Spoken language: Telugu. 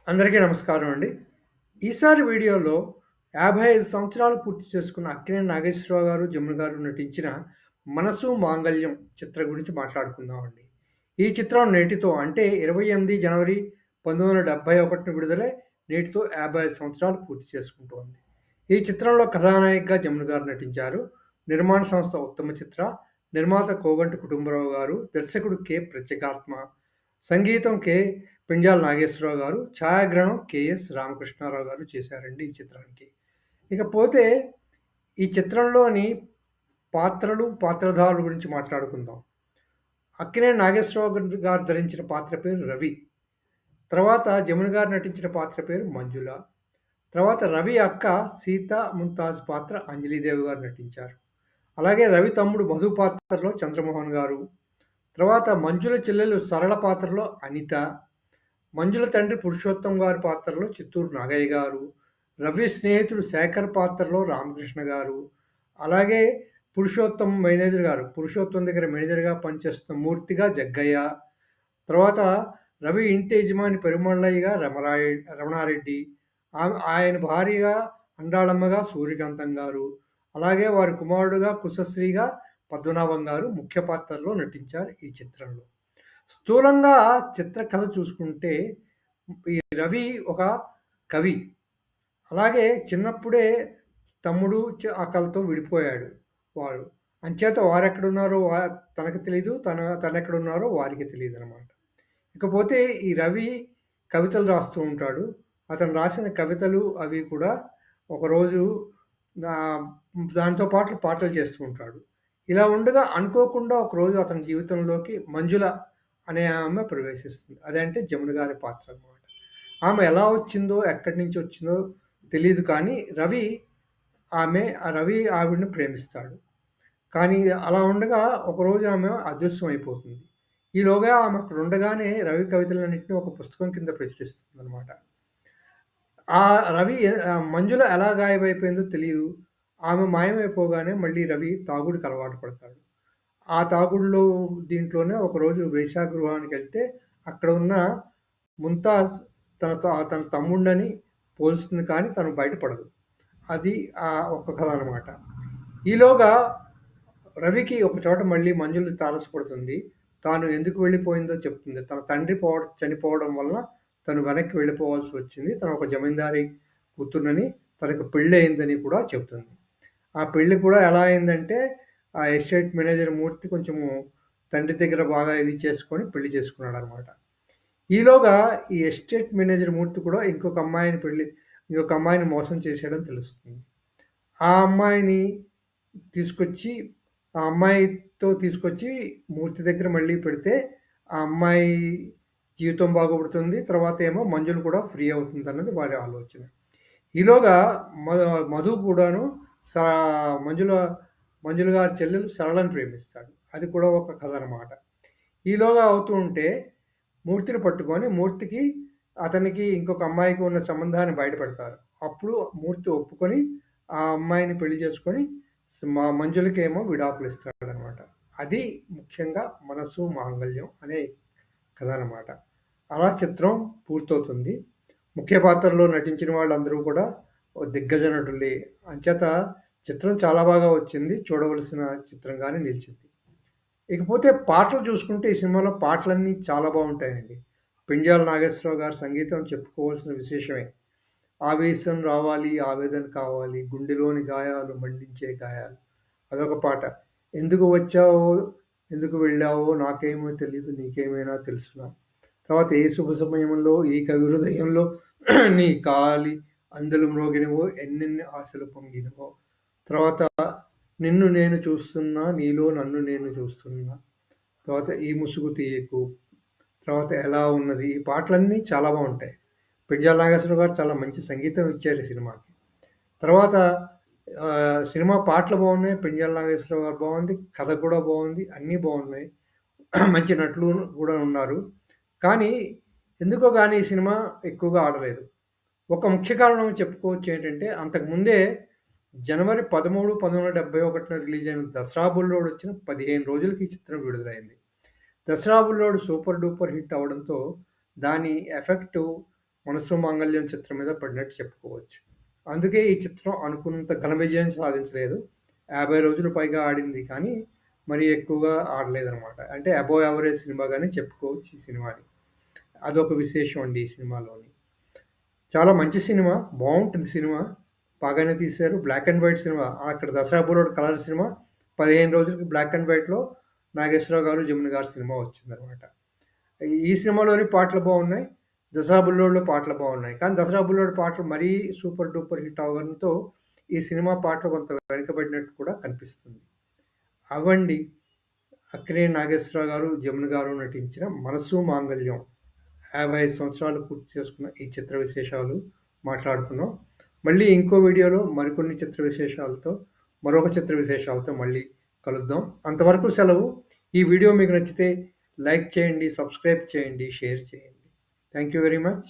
అందరికీ నమస్కారం అండి. ఈసారి వీడియోలో 55 సంవత్సరాలు పూర్తి చేసుకున్న అక్కినేని నాగేశ్వరరావు గారు, జమున గారు నటించిన 'మనసు మాంగళ్యం' చిత్రం గురించి మాట్లాడుకుందామండి. ఈ చిత్రం నేటితో అంటే 28 జనవరి 1971న విడుదలై నేటితో 55 సంవత్సరాలు పూర్తి చేసుకుంటోంది. ఈ చిత్రంలో కథానాయికగా జమున గారు నటించారు. నిర్మాణ సంస్థ ఉత్తమ చిత్ర, నిర్మాత కోగంటి కుటుంబరావు గారు, దర్శకుడు కె. ప్రత్యేగాత్మ, సంగీతం పెండ్యాల నాగేశ్వరరావు గారు, ఛాయాగ్రహణం కెఎస్ రామకృష్ణారావు గారు చేశారండి ఈ చిత్రానికి. ఇకపోతే ఈ చిత్రంలోని పాత్రలు, పాత్రధారుల గురించి మాట్లాడుకుందాం. అక్కినేని నాగేశ్వరరావు గారు ధరించిన పాత్ర పేరు రవి. తర్వాత జమున గారు నటించిన పాత్ర పేరు మంజుల. తర్వాత రవి అక్క సీత ముంతాజ్ పాత్ర అంజలీదేవి గారు నటించారు. అలాగే రవి తమ్ముడు మధు పాత్రలో చంద్రమోహన్ గారు. తర్వాత మంజుల చెల్లెలు సరళ పాత్రలో అనిత. మంజుల తండ్రి పురుషోత్తం గారి పాత్రలో చిత్తూరు నాగయ్య గారు. రవి స్నేహితుడు శేఖర్ పాత్రలో రామకృష్ణ గారు. అలాగే పురుషోత్తం దగ్గర మేనేజర్గా పనిచేస్తున్న మూర్తిగా జగ్గయ్య. తర్వాత రవి ఇంటి యజమాని పెరుమళ్ళయ్యగా రమణారెడ్డి. ఆయన భార్యగా అండాళమ్మగా సూర్యకాంతం గారు. అలాగే వారి కుమారుడుగా కుశశ్రీగా పద్మనాభం గారు ముఖ్య పాత్రలో నటించారు ఈ చిత్రంలో. స్థూలంగా చిత్ర కథ చూసుకుంటే ఈ రవి ఒక కవి. అలాగే చిన్నప్పుడే తమ్ముడు అక్కలతో విడిపోయాడు వాడు. అంచేత వారెక్కడున్నారో తనకు తెలీదు. తనెక్కడున్నారో వారికి తెలీదనమాట. ఇకపోతే ఈ రవి కవితలు రాస్తూ ఉంటాడు. అతను రాసిన కవితలు అవి కూడా ఒకరోజు దాంతో పాటు పాటలు చేస్తూ ఉంటాడు. ఇలా ఉండగా అనుకోకుండా ఒకరోజు అతని జీవితంలోకి మంజుల అనే ఆమె ప్రవేశిస్తుంది. అదంటే జమున గారి పాత్ర అనమాట. ఆమె ఎలా వచ్చిందో, ఎక్కడి నుంచి వచ్చిందో తెలీదు కానీ రవి ఆవిడని ప్రేమిస్తాడు. కానీ అలా ఉండగా ఒకరోజు ఆమె అదృశ్యమైపోతుంది. ఈలోగా ఆమె అక్కడ ఉండగానే రవి కవితలన్నింటినీ ఒక పుస్తకం కింద ప్రచురిస్తుందనమాట. మంజుల ఎలా గాయమైపోయిందో తెలీదు. ఆమె మాయమైపోగానే మళ్ళీ రవి తాగుడుకి అలవాటు పడతాడు. ఆ తాగుడులో దీంట్లోనే ఒకరోజు వేశ్యాగృహానికెళ్తే అక్కడ ఉన్న ముంతాజ్ తన తమ్ముడిని పోలుస్తుంది కానీ తను బయటపడదు. అది ఒక కథ అనమాట. ఈలోగా రవికి ఒక చోట మళ్ళీ మంజుల తారసపడుతుంది. తాను ఎందుకు వెళ్ళిపోయిందో చెప్తుంది. తన తండ్రి చనిపోవడం వలన తను వెనక్కి వెళ్ళిపోవాల్సి వచ్చింది. తను ఒక జమీందారీ కూతురునని, తనకు పెళ్ళయిందని కూడా చెప్తుంది. ఆ పెళ్లి కూడా ఎలా అయిందంటే ఆ ఎస్టేట్ మేనేజర్ మూర్తి కొంచెము తండ్రి దగ్గర బాగా ఇది చేసుకొని పెళ్లి చేసుకున్నాడనమాట. ఈలోగా ఈ ఎస్టేట్ మేనేజర్ మూర్తి కూడా ఇంకొక అమ్మాయిని మోసం చేశాడని తెలుస్తుంది. ఆ అమ్మాయిని తీసుకొచ్చి మూర్తి దగ్గర మళ్ళీ పెడితే ఆ అమ్మాయి జీవితం బాగుపడుతుంది. తర్వాత ఏమో మంజులు కూడా ఫ్రీ అవుతుందన్నది వారి ఆలోచన. ఈలోగా మధు కూడాను మంజుల గారి చెల్లెలు సరళని ప్రేమిస్తాడు. అది కూడా ఒక కథ అనమాట. ఈలోగా అవుతూ ఉంటే మూర్తిని పట్టుకొని అతనికి ఇంకొక అమ్మాయికి ఉన్న సంబంధాన్ని బయటపెడతారు. అప్పుడు మూర్తి ఒప్పుకొని ఆ అమ్మాయిని పెళ్లి చేసుకొని మంజులకేమో విడాకులు ఇస్తాడనమాట. అది ముఖ్యంగా మనసు మాంగళ్యం అనే కథ అనమాట. అలా చిత్రం పూర్తవుతుంది. ముఖ్య పాత్రలో నటించిన వాళ్ళందరూ కూడా దిగ్గజ నటులే. అంచేత చిత్రం చాలా బాగా వచ్చింది. చూడవలసిన చిత్రంగానే నిలిచింది. ఇకపోతే పాటలు చూసుకుంటే ఈ సినిమాలో పాటలన్నీ చాలా బాగుంటాయండి. పెండ్యాల నాగేశ్వరరావు గారి సంగీతం చెప్పుకోవాల్సిన విశేషమే. ఆవేశం రావాలి, ఆవేదన కావాలి, గుండెలోని గాయాలు మండించే గాయాలు అదొక పాట. ఎందుకు వచ్చావో, ఎందుకు వెళ్ళావో నాకేమో తెలీదు, నీకేమైనా తెలుసునా. తర్వాత ఏ శుభ సమయంలో, ఈ కవి హృదయంలో నీ కాలి అందులు మ్రోగినవో, ఎన్నెన్ని ఆశలు పొంగినవో. తర్వాత నిన్ను నేను చూస్తున్నా, నీలో నన్ను నేను చూస్తున్నా. తర్వాత ఈ ముసుగు తీయకు. తర్వాత ఎలా ఉన్నది. ఈ పాటలన్నీ చాలా బాగుంటాయి. పెండ్యాల నాగేశ్వరరావు గారు చాలా మంచి సంగీతం ఇచ్చారు ఈ సినిమాకి. తర్వాత సినిమా పాటలు బాగున్నాయి. పెండ్యాల నాగేశ్వరరావు గారు బాగుంది. కథ కూడా బాగుంది. అన్నీ బాగున్నాయి. మంచి నటులు కూడా ఉన్నారు. కానీ ఎందుకో కానీ ఈ సినిమా ఎక్కువగా ఆడలేదు. ఒక ముఖ్య కారణం చెప్పుకోవచ్చు ఏంటంటే, అంతకుముందే జనవరి 13, 1971 రిలీజ్ అయిన 'దసరా బుల్లోడు' వచ్చిన 15 రోజులకి ఈ చిత్రం విడుదలైంది. 'Dasara Bullodu' super duper hit అవ్వడంతో దాని ఎఫెక్టు మనసు మాంగళ్యం చిత్రం మీద పడినట్టు చెప్పుకోవచ్చు. అందుకే ఈ చిత్రం అనుకున్నంత ఘన విజయం సాధించలేదు. 50 రోజులు పైగా ఆడింది కానీ, మరీ ఎక్కువగా ఆడలేదనమాట. అంటే అబోవ్ యావరేజ్ సినిమాగానే చెప్పుకోవచ్చు ఈ సినిమాని. అదొక విశేషం అండి ఈ సినిమాలోని. చాలా మంచి సినిమా. బావుంటుంది సినిమా. బాగానే తీశారు. బ్లాక్ అండ్ వైట్ సినిమా. అక్కడ 'దసరా బుల్లోడు' కలర్ సినిమా. 15 రోజులకి బ్లాక్ అండ్ వైట్‌లో నాగేశ్వరరావు గారు, జమున గారి సినిమా వచ్చిందనమాట. ఈ సినిమాలోని పాటలు బావున్నాయి. 'దసరా బుల్లోడులో' పాటలు బావున్నాయి. కానీ 'దసరా బుల్లోడు' పాటలు మరీ సూపర్ డూపర్ హిట్ అవ్వడంతో ఈ సినిమా పాటలు కొంత వెనకబడినట్టు కూడా కనిపిస్తుంది. అవండి అక్కినేని నాగేశ్వరరావు గారు, జమున గారు నటించిన 'మనసు మాంగళ్యం' 55 సంవత్సరాలు పూర్తి చేసుకున్న ఈ చిత్ర విశేషాలు మాట్లాడుకున్నాం. మళ్ళీ ఇంకో వీడియోలో మరికొన్ని చిత్ర విశేషాలతో, మరొక చిత్ర విశేషాలతో మళ్ళీ కలుద్దాం. అంతవరకు సెలవు. ఈ వీడియో మీకు నచ్చితే లైక్ చేయండి, సబ్స్క్రైబ్ చేయండి, షేర్ చేయండి. Thank you very much.